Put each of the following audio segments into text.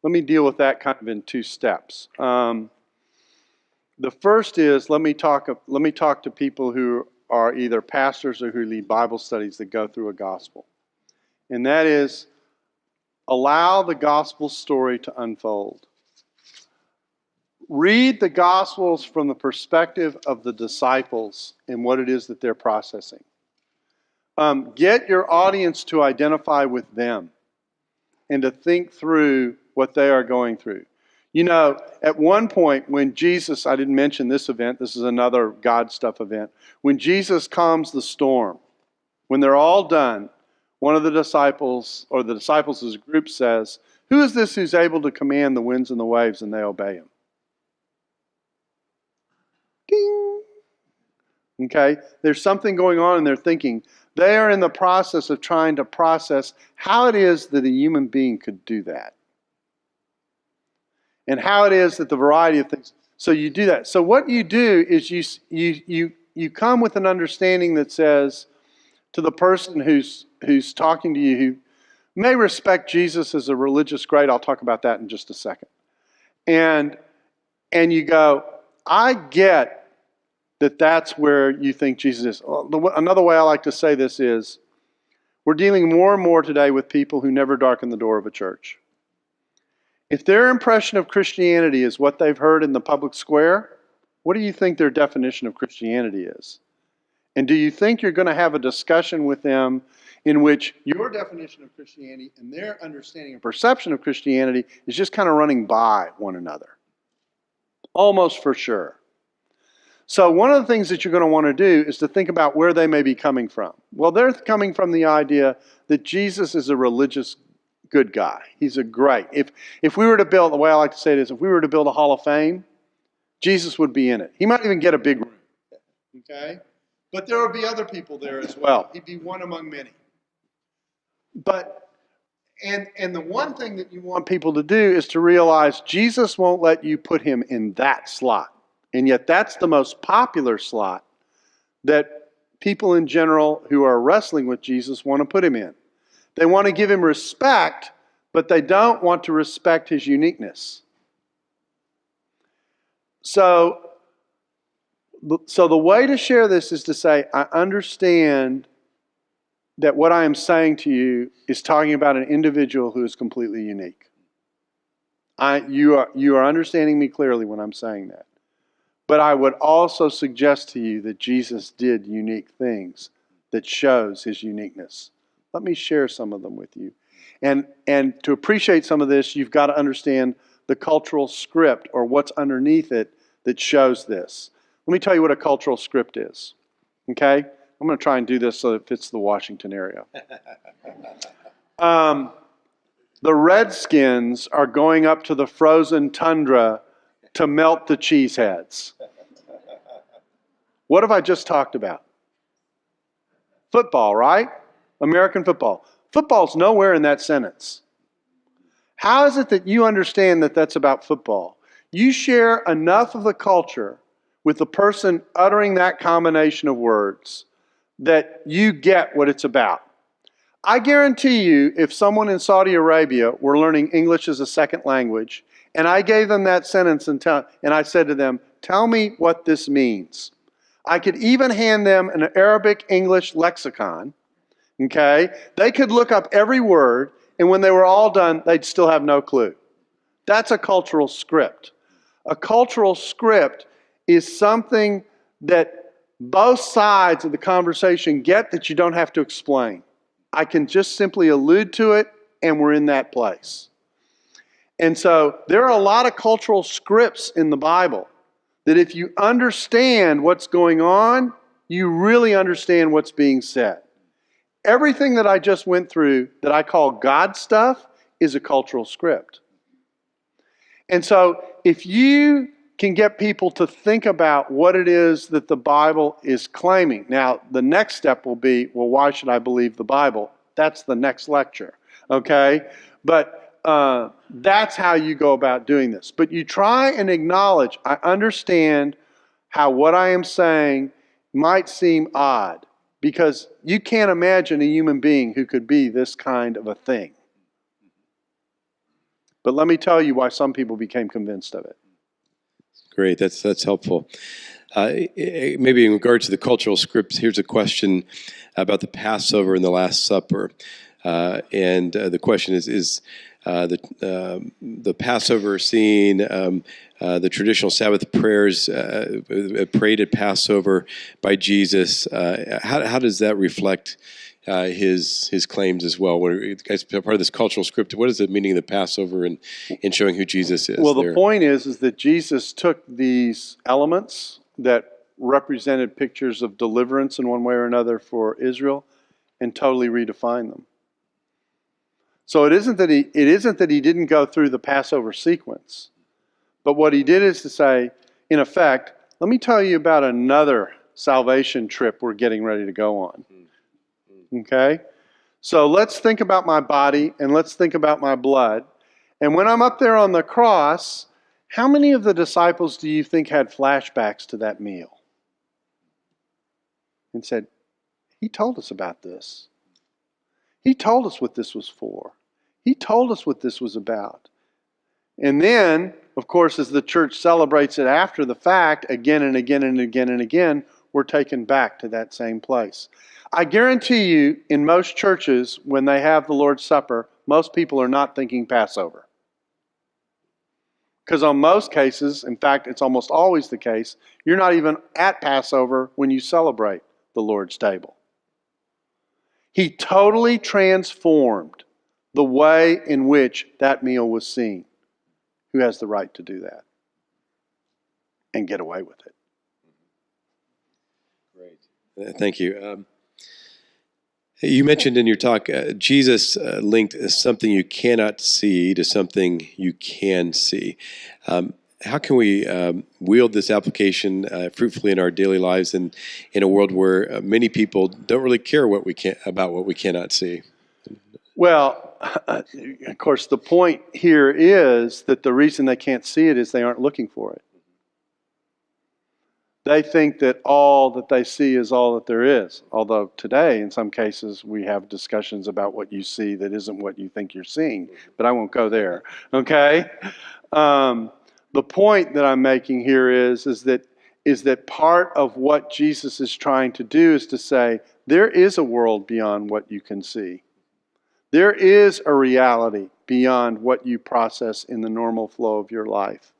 Let me deal with that kind of in two steps. The first is let me talk to people who are either pastors or who lead Bible studies that go through a gospel. And that is, allow the gospel story to unfold. Read the Gospels from the perspective of the disciples and what it is that they're processing. Get your audience to identify with them and to think through what they are going through. You know, at one point when Jesus, I didn't mention this event, this is another God stuff event, when Jesus calms the storm, when they're all done, one of the disciples, or the disciples as a group says, "Who is this who's able to command the winds and the waves?" And they obey him. Ding. Okay, there's something going on in their thinking. They are in the process of trying to process how it is that a human being could do that. And how it is that the variety of things. So you do that. So what you do is you come with an understanding that says to the person who's talking to you, who may respect Jesus as a religious great, I'll talk about that in just a second. And you go, I get that that's where you think Jesus is. Another way I like to say this is, we're dealing more and more today with people who never darken the door of a church. If their impression of Christianity is what they've heard in the public square, what do you think their definition of Christianity is? And do you think you're going to have a discussion with them in which your definition of Christianity and their understanding and perception of Christianity is just kind of running by one another? Almost for sure. So one of the things that you're going to want to do is to think about where they may be coming from. Well, they're coming from the idea that Jesus is a religious good guy. He's a great. If we were to build, the way I like to say it is, if we were to build a Hall of Fame, Jesus would be in it. He might even get a big room. Okay? But there would be other people there as well. He'd be one among many. But and the one thing that you want people to do is to realize Jesus won't let you put him in that slot. And yet that's the most popular slot that people in general who are wrestling with Jesus want to put him in. They want to give him respect, but they don't want to respect his uniqueness. So the way to share this is to say, I understand that what I am saying to you is talking about an individual who is completely unique. You are understanding me clearly when I'm saying that. But I would also suggest to you that Jesus did unique things that shows his uniqueness. Let me share some of them with you. And to appreciate some of this, you've got to understand the cultural script or what's underneath it that shows this. Let me tell you what a cultural script is. Okay? I'm going to try and do this so it fits the Washington area. The Redskins are going up to the frozen tundra to melt the cheeseheads. What have I just talked about? Football, right? American football. Football's nowhere in that sentence. How is it that you understand that that's about football? You share enough of the culture with the person uttering that combination of words that you get what it's about. I guarantee you, if someone in Saudi Arabia were learning English as a second language, and I gave them that sentence and I said to them, tell me what this means. I could even hand them an Arabic-English lexicon. Okay? They could look up every word, and when they were all done, they'd still have no clue. That's a cultural script. A cultural script is something that both sides of the conversation get that you don't have to explain. I can just simply allude to it, and we're in that place. And so there are a lot of cultural scripts in the Bible that if you understand what's going on, you really understand what's being said. Everything that I just went through that I call God stuff is a cultural script. And so if you can get people to think about what it is that the Bible is claiming. Now, the next step will be, well, why should I believe the Bible? That's the next lecture, okay? But that's how you go about doing this. But you try and acknowledge, I understand how what I am saying might seem odd, because you can't imagine a human being who could be this kind of a thing. But let me tell you why some people became convinced of it. Great, that's helpful. Maybe in regard to the cultural scripts, here's a question about the Passover and the Last Supper. And the question is the Passover scene, the traditional Sabbath prayers prayed at Passover by Jesus, how does that reflect his claims as well? As part of this cultural script, what is the meaning of the Passover and showing who Jesus is? Well, the point is that Jesus took these elements that represented pictures of deliverance in one way or another for Israel and totally redefined them. So it isn't that he didn't go through the Passover sequence, but what he did is to say, in effect, let me tell you about another salvation trip we're getting ready to go on. Okay? So let's think about my body and let's think about my blood. And when I'm up there on the cross, how many of the disciples do you think had flashbacks to that meal? And said, he told us about this. He told us what this was for. He told us what this was about. And then, of course, as the church celebrates it after the fact, again and again and again and again, we're taken back to that same place. I guarantee you, in most churches, when they have the Lord's Supper, most people are not thinking Passover. Because on most cases, in fact, it's almost always the case, you're not even at Passover when you celebrate the Lord's table. He totally transformed the way in which that meal was seen. Who has the right to do that and get away with it? Great. Thank you. You mentioned in your talk, Jesus linked something you cannot see to something you can see. How can we wield this application fruitfully in our daily lives and in a world where many people don't really care about what we cannot see? Well, of course, the point here is that the reason they can't see it is they aren't looking for it. They think that all that they see is all that there is. Although today, in some cases, we have discussions about what you see that isn't what you think you're seeing. But I won't go there. Okay? The point that I'm making here is that part of what Jesus is trying to do is to say, there is a world beyond what you can see. There is a reality beyond what you process in the normal flow of your life.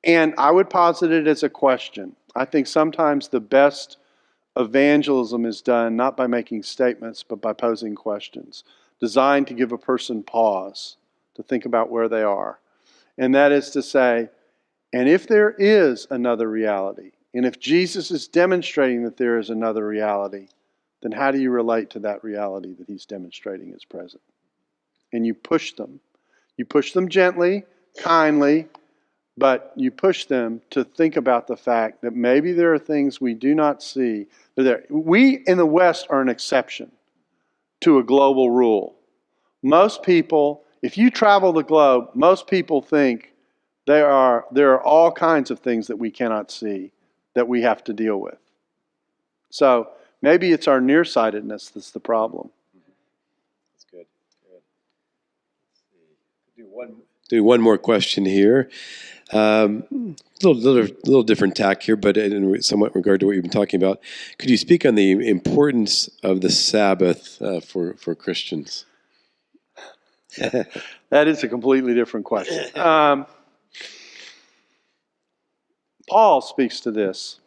And I would posit it as a question. I think sometimes the best evangelism is done not by making statements, but by posing questions, designed to give a person pause to think about where they are. And that is to say, and if there is another reality, and if Jesus is demonstrating that there is another reality, then how do you relate to that reality that he's demonstrating is present? And you push them. You push them gently, kindly, but you push them to think about the fact that maybe there are things we do not see. We in the West are an exception to a global rule. Most people, if you travel the globe, most people think there are all kinds of things that we cannot see that we have to deal with. So maybe it's our nearsightedness that's the problem. That's good. Do one more question here. Little different tack here, but in somewhat regard to what you've been talking about. Could you speak on the importance of the Sabbath for Christians? That is a completely different question. Paul speaks to this.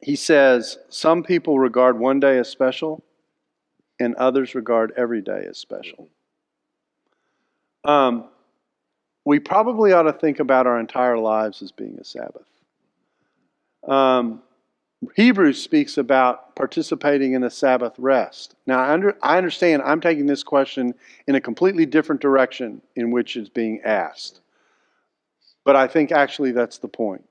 He says, some people regard one day as special, and others regard every day as special. We probably ought to think about our entire lives as being a Sabbath. Hebrews speaks about participating in a Sabbath rest. Now, I understand I'm taking this question in a completely different direction in which it's being asked. But I think actually that's the point.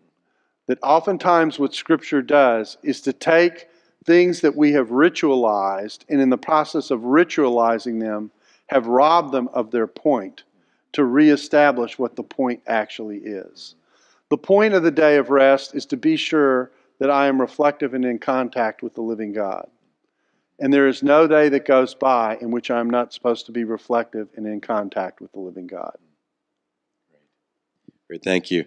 That oftentimes what Scripture does is to take things that we have ritualized, and in the process of ritualizing them, have robbed them of their point, to reestablish what the point actually is. The point of the day of rest is to be sure that I am reflective and in contact with the living God. And there is no day that goes by in which I'm not supposed to be reflective and in contact with the living God. Great. Thank you.